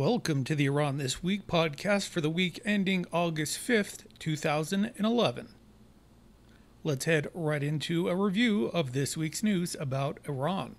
Welcome to the Iran This Week podcast for the week ending August 5th, 2011. Let's head right into a review of this week's news about Iran.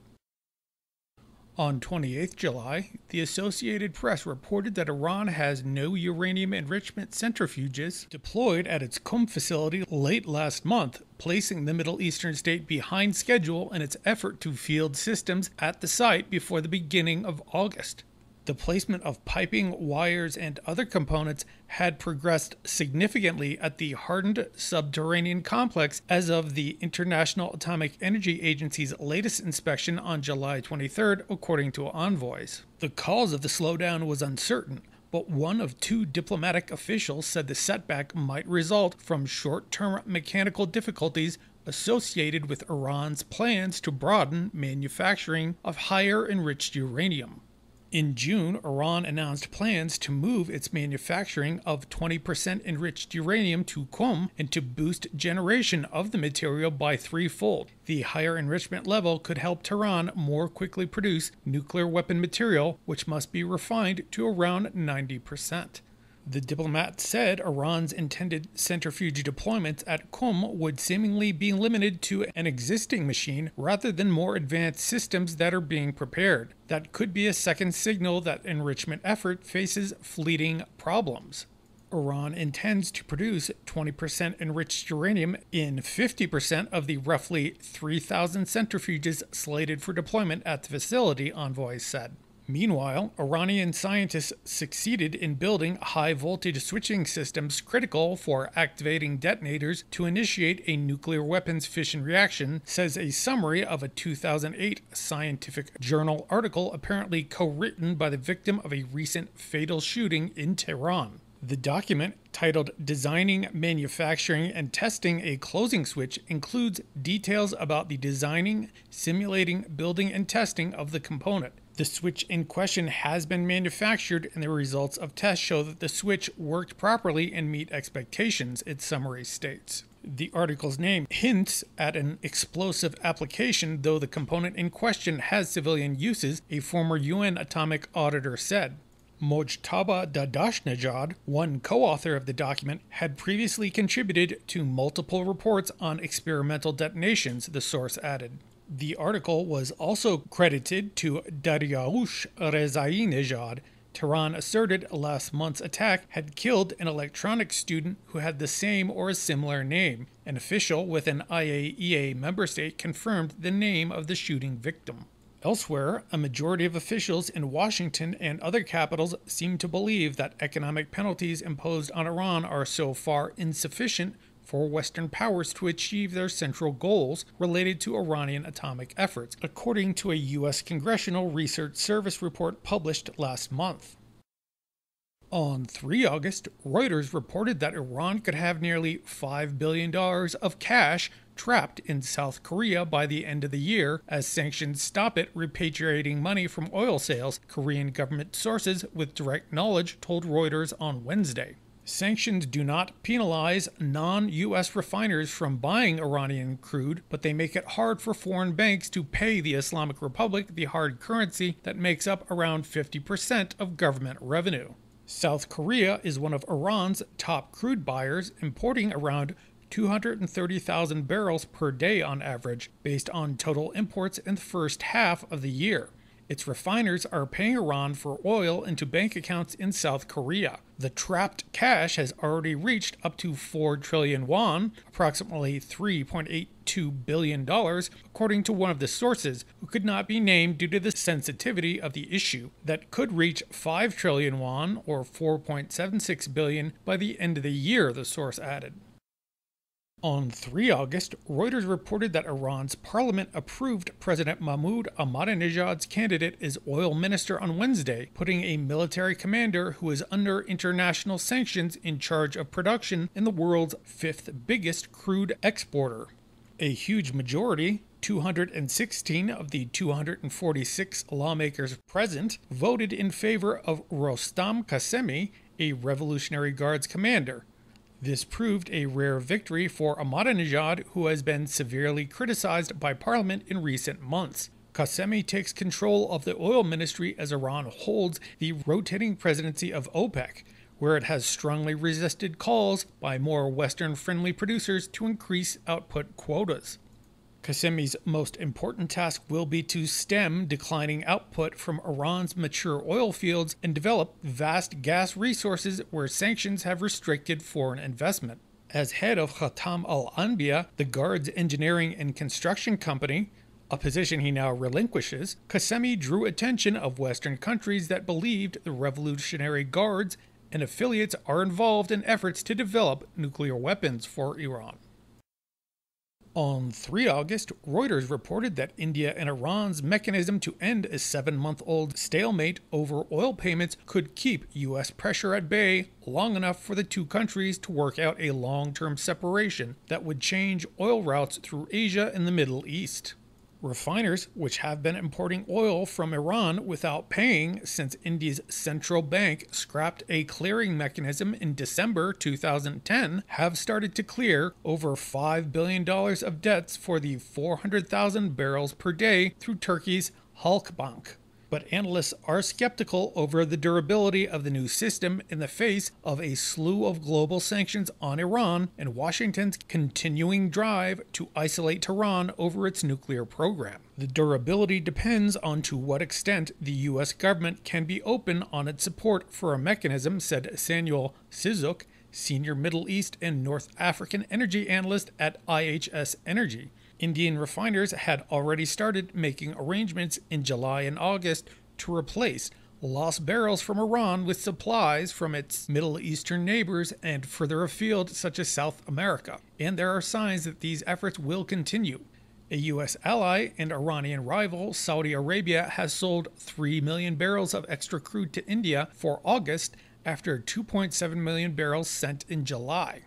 On 28th July, the Associated Press reported that Iran has no uranium enrichment centrifuges deployed at its Qom facility late last month, placing the Middle Eastern state behind schedule in its effort to field systems at the site before the beginning of August. The placement of piping, wires, and other components had progressed significantly at the hardened subterranean complex as of the International Atomic Energy Agency's latest inspection on July 23rd, according to envoys. The cause of the slowdown was uncertain, but one of two diplomatic officials said the setback might result from short-term mechanical difficulties associated with Iran's plans to broaden manufacturing of higher enriched uranium. In June, Iran announced plans to move its manufacturing of 20% enriched uranium to Qom and to boost generation of the material by threefold. The higher enrichment level could help Tehran more quickly produce nuclear weapon material, which must be refined to around 90%. The diplomat said Iran's intended centrifuge deployments at Qom would seemingly be limited to an existing machine rather than more advanced systems that are being prepared. That could be a second signal that enrichment effort faces fleeting problems. Iran intends to produce 20% enriched uranium in 50% of the roughly 3,000 centrifuges slated for deployment at the facility, envoys said. Meanwhile, Iranian scientists succeeded in building high-voltage switching systems critical for activating detonators to initiate a nuclear weapons fission reaction, says a summary of a 2008 scientific journal article apparently co-written by the victim of a recent fatal shooting in Tehran. The document, titled Designing, Manufacturing, and Testing a Closing Switch, includes details about the designing, simulating, building, and testing of the component. The switch in question has been manufactured, and the results of tests show that the switch worked properly and meet expectations, its summary states. The article's name hints at an explosive application, though the component in question has civilian uses, a former UN atomic auditor said. Mojtaba Dadashnejad, one co-author of the document, had previously contributed to multiple reports on experimental detonations, the source added. The article was also credited to Daryaush Rezaeinejad. Tehran asserted last month's attack had killed an electronics student who had the same or a similar name. An official with an IAEA member state confirmed the name of the shooting victim. Elsewhere, a majority of officials in Washington and other capitals seem to believe that economic penalties imposed on Iran are so far insufficient for Western powers to achieve their central goals related to Iranian atomic efforts, according to a U.S. Congressional Research Service report published last month. On 3 August, Reuters reported that Iran could have nearly $5 billion of cash trapped in South Korea by the end of the year as sanctions stop it repatriating money from oil sales, Korean government sources with direct knowledge told Reuters on Wednesday. Sanctions do not penalize non-U.S. refiners from buying Iranian crude, but they make it hard for foreign banks to pay the Islamic Republic the hard currency that makes up around 50% of government revenue. South Korea is one of Iran's top crude buyers, importing around 230,000 barrels per day on average, based on total imports in the first half of the year. Its refiners are paying Iran for oil into bank accounts in South Korea. The trapped cash has already reached up to 4 trillion won, approximately $3.82 billion, according to one of the sources, who could not be named due to the sensitivity of the issue, that could reach 5 trillion won, or $4.76 billion, by the end of the year, the source added. On 3 August, Reuters reported that Iran's parliament approved President Mahmoud Ahmadinejad's candidate as oil minister on Wednesday, putting a military commander who is under international sanctions in charge of production in the world's fifth biggest crude exporter. A huge majority, 216 of the 246 lawmakers present, voted in favor of Rostam Qasemi, a Revolutionary Guards commander. This proved a rare victory for Ahmadinejad, who has been severely criticized by Parliament in recent months. Qasemi takes control of the oil ministry as Iran holds the rotating presidency of OPEC, where it has strongly resisted calls by more Western-friendly producers to increase output quotas. Qasemi's most important task will be to stem declining output from Iran's mature oil fields and develop vast gas resources where sanctions have restricted foreign investment. As head of Khatam al-Anbiya, the Guards Engineering and Construction Company, a position he now relinquishes, Qasemi drew attention of Western countries that believed the Revolutionary Guards and affiliates are involved in efforts to develop nuclear weapons for Iran. On 3 August, Reuters reported that India and Iran's mechanism to end a 7-month-old stalemate over oil payments could keep U.S. pressure at bay long enough for the two countries to work out a long-term separation that would change oil routes through Asia and the Middle East. Refiners, which have been importing oil from Iran without paying since India's central bank scrapped a clearing mechanism in December 2010, have started to clear over $5 billion of debts for the 400,000 barrels per day through Turkey's Halkbank. But analysts are skeptical over the durability of the new system in the face of a slew of global sanctions on Iran and Washington's continuing drive to isolate Tehran over its nuclear program. The durability depends on to what extent the U.S. government can be open on its support for a mechanism, said Samuel Sizuk, senior Middle East and North African energy analyst at IHS Energy. Indian refiners had already started making arrangements in July and August to replace lost barrels from Iran with supplies from its Middle Eastern neighbors and further afield, such as South America. And there are signs that these efforts will continue. A U.S. ally and Iranian rival, Saudi Arabia, has sold 3 million barrels of extra crude to India for August after 2.7 million barrels sent in July.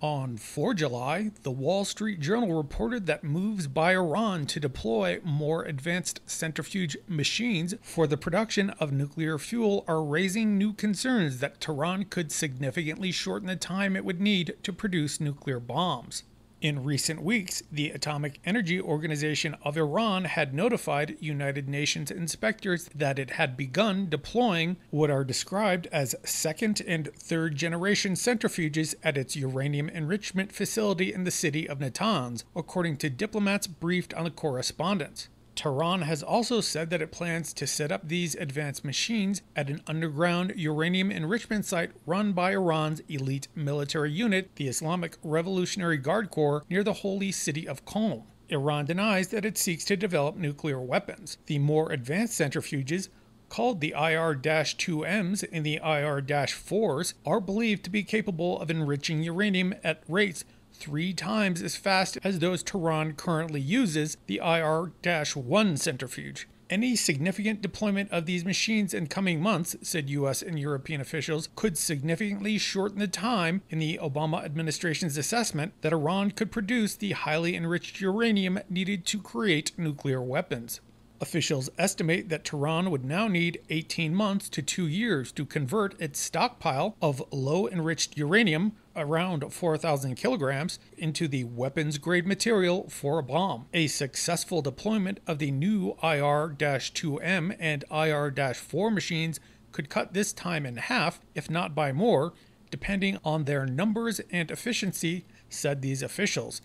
On 4 July, the Wall Street Journal reported that moves by Iran to deploy more advanced centrifuge machines for the production of nuclear fuel are raising new concerns that Tehran could significantly shorten the time it would need to produce nuclear bombs. In recent weeks, the Atomic Energy Organization of Iran had notified United Nations inspectors that it had begun deploying what are described as second and third generation centrifuges at its uranium enrichment facility in the city of Natanz, according to diplomats briefed on the correspondence. Tehran has also said that it plans to set up these advanced machines at an underground uranium enrichment site run by Iran's elite military unit, the Islamic Revolutionary Guard Corps, near the holy city of Qom. Iran denies that it seeks to develop nuclear weapons. The more advanced centrifuges, called the IR-2Ms and the IR-4s, are believed to be capable of enriching uranium at rates 3 times as fast as those Tehran currently uses, the IR-1 centrifuge. Any significant deployment of these machines in coming months, said U.S. and European officials, could significantly shorten the time in the Obama administration's assessment that Iran could produce the highly enriched uranium needed to create nuclear weapons. Officials estimate that Tehran would now need 18 months to 2 years to convert its stockpile of low-enriched uranium, around 4,000 kilograms, into the weapons-grade material for a bomb. A successful deployment of the new IR-2M and IR-4 machines could cut this time in half, if not by more, depending on their numbers and efficiency, said these officials.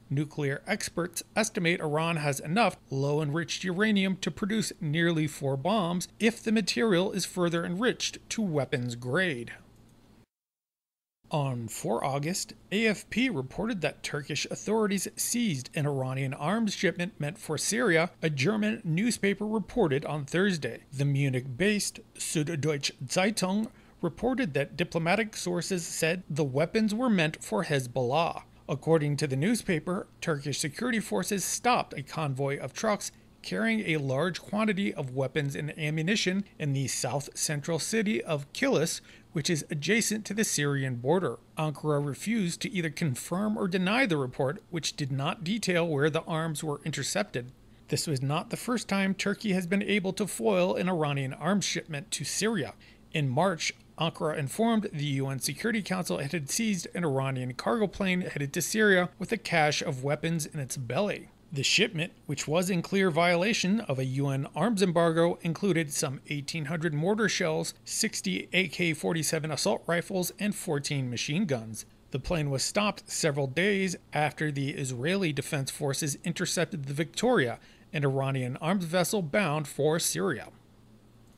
Nuclear experts estimate Iran has enough low-enriched uranium to produce nearly 4 bombs if the material is further enriched to weapons grade. On 4 August, AFP reported that Turkish authorities seized an Iranian arms shipment meant for Syria, a German newspaper reported on Thursday. The Munich-based Süddeutsche Zeitung reported that diplomatic sources said the weapons were meant for Hezbollah. According to the newspaper, Turkish security forces stopped a convoy of trucks carrying a large quantity of weapons and ammunition in the south-central city of Kilis, which is adjacent to the Syrian border. Ankara refused to either confirm or deny the report, which did not detail where the arms were intercepted. This was not the first time Turkey has been able to foil an Iranian arms shipment to Syria. In March, Ankara informed the UN Security Council it had seized an Iranian cargo plane headed to Syria with a cache of weapons in its belly. The shipment, which was in clear violation of a UN arms embargo, included some 1,800 mortar shells, 60 AK-47 assault rifles, and 14 machine guns. The plane was stopped several days after the Israeli Defense Forces intercepted the Victoria, an Iranian arms vessel bound for Syria.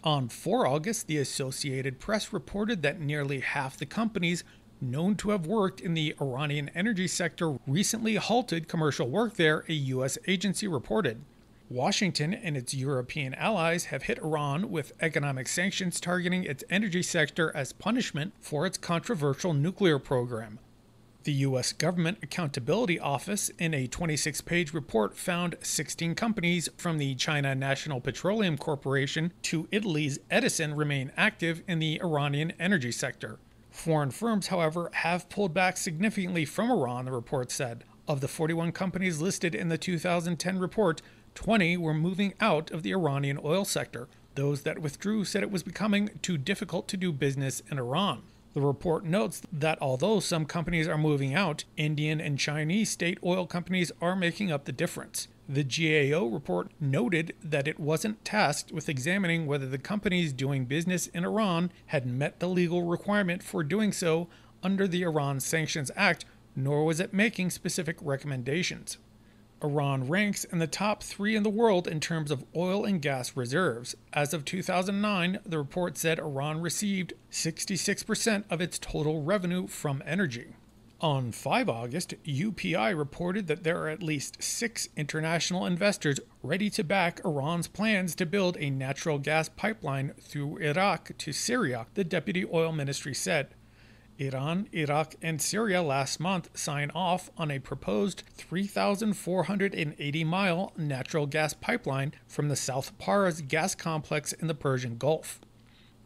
On 4 August, the Associated Press reported that nearly half the companies known to have worked in the Iranian energy sector recently halted commercial work there, a U.S. agency reported. Washington and its European allies have hit Iran with economic sanctions targeting its energy sector as punishment for its controversial nuclear program. The U.S. Government Accountability Office, in a 26-page report, found 16 companies from the China National Petroleum Corporation to Italy's Edison remain active in the Iranian energy sector. Foreign firms, however, have pulled back significantly from Iran, the report said. Of the 41 companies listed in the 2010 report, 20 were moving out of the Iranian oil sector. Those that withdrew said it was becoming too difficult to do business in Iran. The report notes that although some companies are moving out, Indian and Chinese state oil companies are making up the difference. The GAO report noted that it wasn't tasked with examining whether the companies doing business in Iran had met the legal requirement for doing so under the Iran Sanctions Act, nor was it making specific recommendations. Iran ranks in the top 3 in the world in terms of oil and gas reserves. As of 2009, the report said Iran received 66% of its total revenue from energy. On 5 August, UPI reported that there are at least 6 international investors ready to back Iran's plans to build a natural gas pipeline through Iraq to Syria, the Deputy Oil Ministry said. Iran, Iraq, and Syria last month signed off on a proposed 3,480-mile natural gas pipeline from the South Pars gas complex in the Persian Gulf.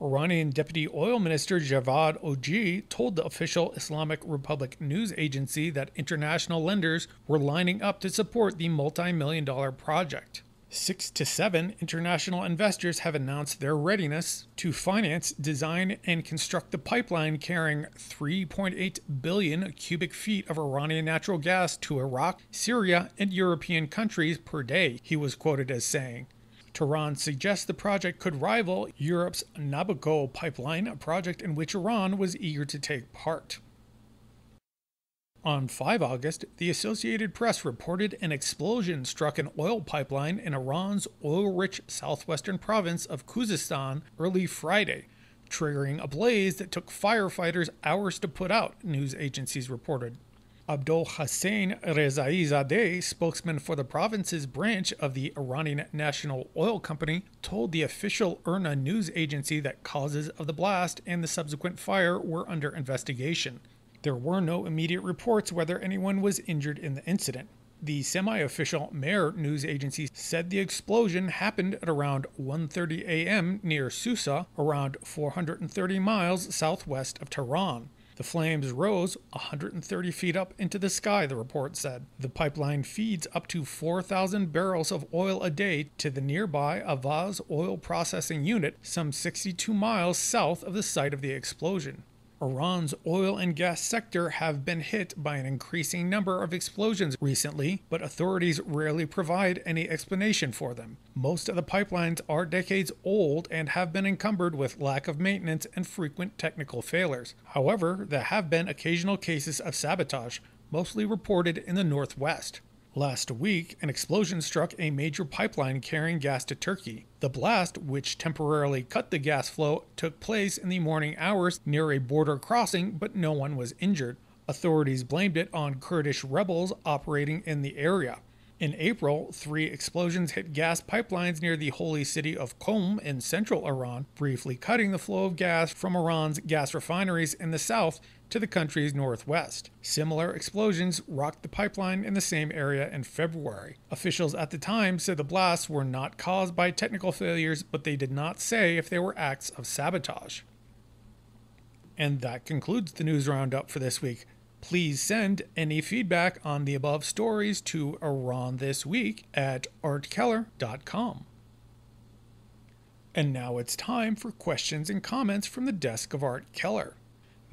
Iranian Deputy Oil Minister Javad Oji told the official Islamic Republic news agency that international lenders were lining up to support the multi-million-dollar project. 6 to 7 international investors have announced their readiness to finance, design, and construct the pipeline carrying 3.8 billion cubic feet of Iranian natural gas to Iraq, Syria, and European countries per day, he was quoted as saying. Tehran suggests the project could rival Europe's Nabucco pipeline, a project in which Iran was eager to take part. On 5 August, the Associated Press reported an explosion struck an oil pipeline in Iran's oil-rich southwestern province of Khuzestan early Friday, triggering a blaze that took firefighters hours to put out, news agencies reported. Abdul Hussein Rezaizadeh, spokesman for the province's branch of the Iranian National Oil Company, told the official IRNA news agency that causes of the blast and the subsequent fire were under investigation. There were no immediate reports whether anyone was injured in the incident. The semi-official Mer news agency said the explosion happened at around 1:30 a.m. near Susa, around 430 miles southwest of Tehran. The flames rose 130 feet up into the sky, the report said. The pipeline feeds up to 4,000 barrels of oil a day to the nearby Avaz oil processing unit, some 62 miles south of the site of the explosion. Iran's oil and gas sector have been hit by an increasing number of explosions recently, but authorities rarely provide any explanation for them. Most of the pipelines are decades old and have been encumbered with lack of maintenance and frequent technical failures. However, there have been occasional cases of sabotage, mostly reported in the northwest. Last week, an explosion struck a major pipeline carrying gas to Turkey. The blast, which temporarily cut the gas flow, took place in the morning hours near a border crossing, but no one was injured. Authorities blamed it on Kurdish rebels operating in the area. In April, 3 explosions hit gas pipelines near the holy city of Qom in central Iran, briefly cutting the flow of gas from Iran's gas refineries in the south to the country's northwest. Similar explosions rocked the pipeline in the same area in February. Officials at the time said the blasts were not caused by technical failures, but they did not say if they were acts of sabotage. And that concludes the news roundup for this week. Please send any feedback on the above stories to IranThisWeek at artkeller.com. And now it's time for questions and comments from the desk of Art Keller.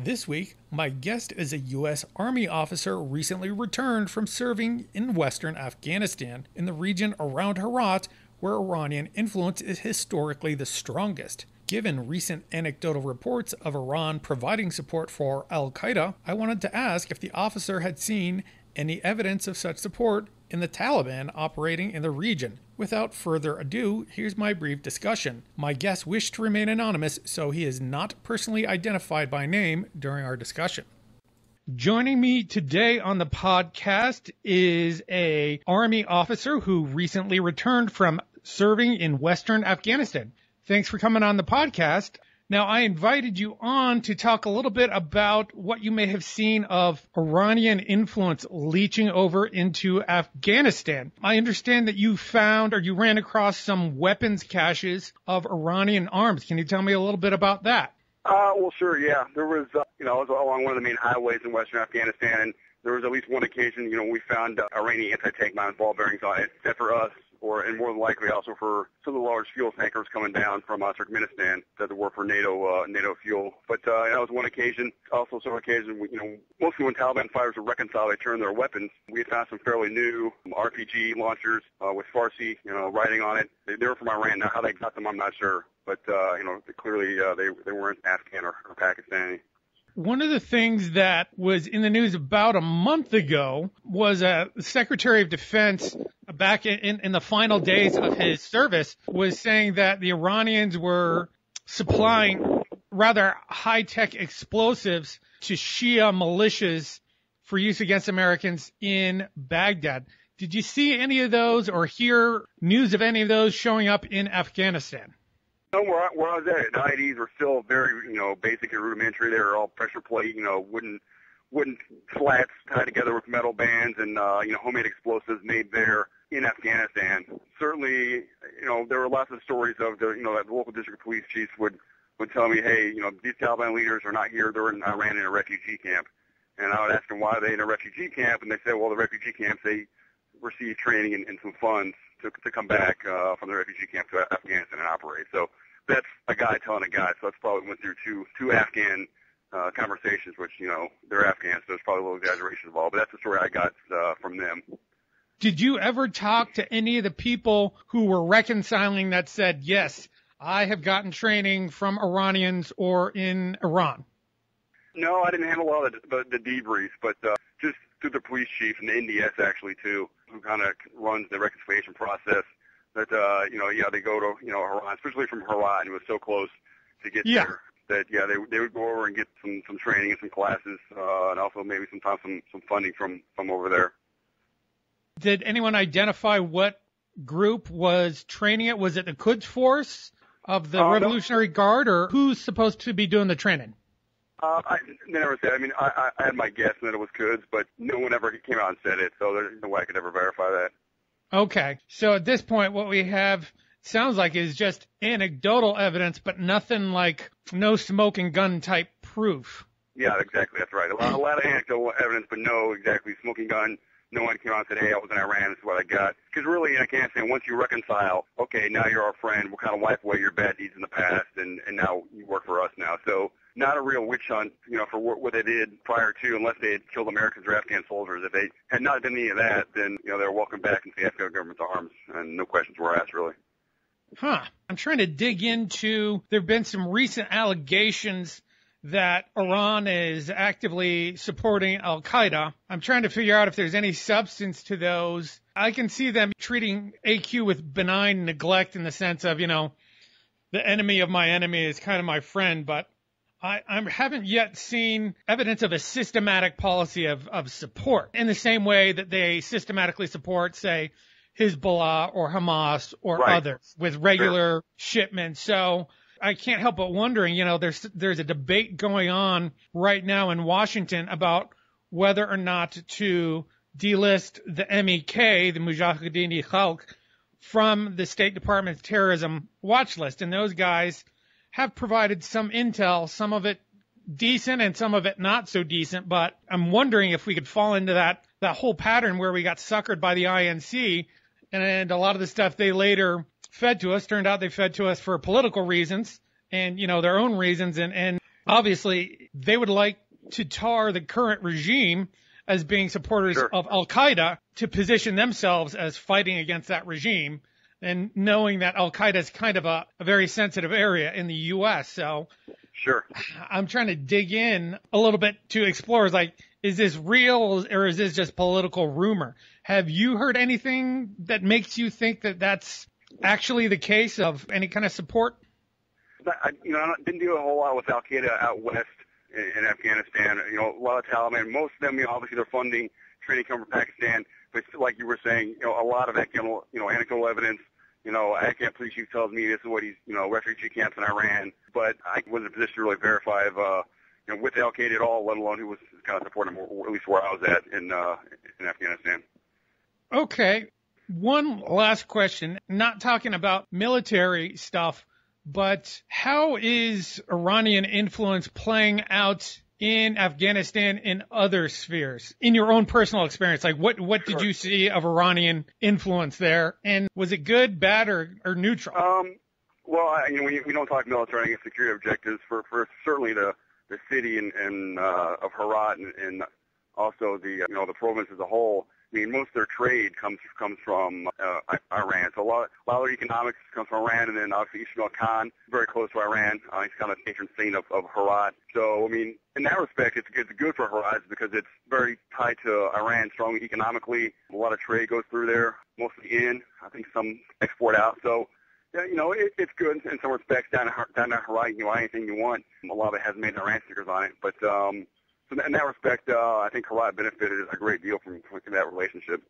This week, my guest is a U.S. Army officer recently returned from serving in Western Afghanistan in the region around Herat, where Iranian influence is historically the strongest. Given recent anecdotal reports of Iran providing support for Al-Qaeda, I wanted to ask if the officer had seen any evidence of such support in the Taliban operating in the region. Without further ado, here's my brief discussion. My guest wished to remain anonymous, so he is not personally identified by name during our discussion. Joining me today on the podcast is an Army officer who recently returned from serving in Western Afghanistan. Thanks for coming on the podcast. Now, I invited you on to talk a little bit about what you may have seen of Iranian influence leaching over into Afghanistan. I understand that you found or you ran across some weapons caches of Iranian arms. Can you tell me a little bit about that? Well, sure, yeah. There was, I was along one of the main highways in Western Afghanistan, and there was at least one occasion, we found Iranian anti-tank mines, ball bearings on it, except for us. And more than likely also for some of the large fuel tankers coming down from Turkmenistan that were for NATO fuel. But that was one occasion. Also, some occasion, mostly when Taliban fighters would reconcile, they turn their weapons. We had found some fairly new RPG launchers with Farsi, writing on it. They were from Iran. Now, how they got them, I'm not sure. But clearly they weren't Afghan or Pakistani. One of the things that was in the news about a month ago was the Secretary of Defense back in the final days of his service was saying that the Iranians were supplying rather high-tech explosives to Shia militias for use against Americans in Baghdad. Did you see any of those or hear news of any of those showing up in Afghanistan? No, where I was at, the IEDs were still very, basic and rudimentary. They were all pressure plate, wooden slats tied together with metal bands and, homemade explosives made there in Afghanistan. Certainly, there were lots of stories of that the local district police chiefs would tell me, hey, these Taliban leaders are not here. They're in Iran in a refugee camp. And I would ask them why are they in a refugee camp, and they said, well, the refugee camps, they receive training and some funds to come back from the refugee camp to Afghanistan and operate. So that's a guy telling a guy. So that's probably went through two Afghan conversations, which, they're Afghans, so there's probably a little exaggeration involved. But that's the story I got from them. Did you ever talk to any of the people who were reconciling that said, yes, I have gotten training from Iranians or in Iran? No, I didn't handle a lot of the debriefs, but just through the police chief and the NDS actually too, who kind of runs the reconciliation process. That they go to Iran, especially from Herat, and it was so close to get there. That they would go over and get some training and some classes, and also maybe sometimes some funding from over there. Did anyone identify what group was training it? Was it the Quds Force of the Revolutionary Guard, or who's supposed to be doing the training? They never said. I mean, I had my guess that it was Quds, but no one ever came out and said it, so there's no way I could ever verify that. Okay, so at this point, what we have sounds like is just anecdotal evidence, but nothing like no smoke and gun type proof. Yeah, exactly. That's right. A lot of anecdotal evidence, but no exactly smoking gun. No one came out and said, hey, I was in Iran, this is what I got. Because really, in Afghanistan, once you reconcile, okay, now you're our friend, we'll kind of wipe away your bad deeds in the past, and now you work for us now. So not a real witch hunt, for what they did prior to, unless they had killed Americans or Afghan soldiers. If they had not done any of that, then, they're welcome back into the Afghan government's arms, and no questions were asked, really. Huh. I'm trying to dig into, there have been some recent allegations that Iran is actively supporting Al-Qaeda. I'm trying to figure out if there's any substance to those. I can see them treating AQ with benign neglect in the sense of, the enemy of my enemy is kind of my friend, but I haven't yet seen evidence of a systematic policy of support in the same way that they systematically support, say, Hezbollah or Hamas or others with regular shipments. So I can't help but wondering, there's a debate going on right now in Washington about whether or not to delist the MEK, the Mujahideen-e-Khalq, from the State Department's terrorism watch list. And those guys have provided some intel, some of it decent and some of it not so decent. But I'm wondering if we could fall into that whole pattern where we got suckered by the INC and a lot of the stuff they later fed to us. Turned out they fed to us for political reasons and, their own reasons. And obviously they would like to tar the current regime as being supporters of Al-Qaeda to position themselves as fighting against that regime, and knowing that Al-Qaeda is kind of a very sensitive area in the U.S. So I'm trying to dig in a little bit to explore, is this real or is this just political rumor? Have you heard anything that makes you think that that's actually the case of any kind of support? I didn't do a whole lot with Al-Qaeda out west in Afghanistan. A lot of Taliban, most of them, obviously their funding, training come from Pakistan, but like you were saying, a lot of anecdotal evidence. Afghan police chief tells me this is what he's, refugee camps in Iran, but I wasn't in a position to really verify if, with Al-Qaeda at all, let alone who was kind of supporting him, or at least where I was at in Afghanistan. Okay. One last question, not talking about military stuff, but how is Iranian influence playing out in Afghanistan in other spheres? In your own personal experience, what did you see of Iranian influence there? And was it good, bad, or neutral? Well, we don't talk military, I guess security objectives for certainly the city and of Herat and also the province as a whole. Most of their trade comes from Iran. So a lot of their economics comes from Iran, and then obviously Ismail Khan, very close to Iran. He's kind of the patron saint of Herat. So, in that respect, it's good for Herat because it's very tied to Iran strongly economically. A lot of trade goes through there, mostly in. I think some export out. So, it's good in some respects down to Herat. Anything you want. A lot of it has made Iran stickers on it, but so in that respect, I think Herat benefited a great deal from that relationship.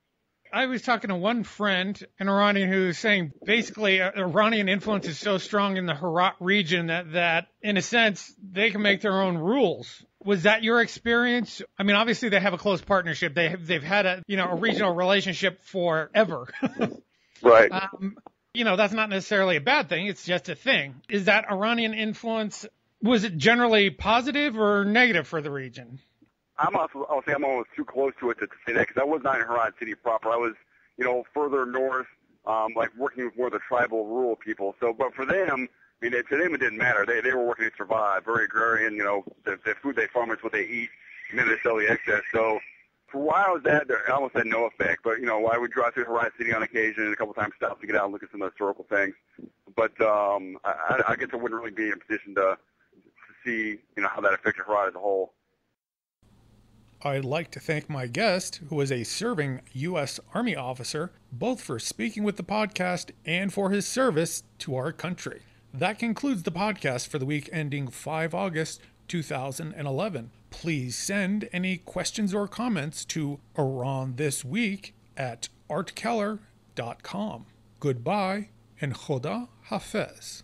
I was talking to one friend, an Iranian, who was saying basically Iranian influence is so strong in the Herat region that in a sense, they can make their own rules. Was that your experience? Obviously they have a close partnership. They've had a regional relationship forever. Right. That's not necessarily a bad thing. It's just a thing. Is that Iranian influence, was it generally positive or negative for the region? I'll say I'm almost too close to it to say that, because I was not in Herat City proper. I was, further north, working with more of the tribal rural people. So, but for them, to them it didn't matter. They were working to survive. Very agrarian. The food they farm is what they eat, and then they sell the excess. So, for a while I was there, I almost had no effect. But I would drive through Herat City on occasion, and a couple times stop to get out and look at some of the historical things. But I guess I wouldn't really be in a position to see, how that affected Herat as a whole. I'd like to thank my guest, who is a serving U.S. Army officer, both for speaking with the podcast and for his service to our country. That concludes the podcast for the week ending 5 August 2011. Please send any questions or comments to IranThisWeek@artkeller.com. Goodbye and Khoda Hafez.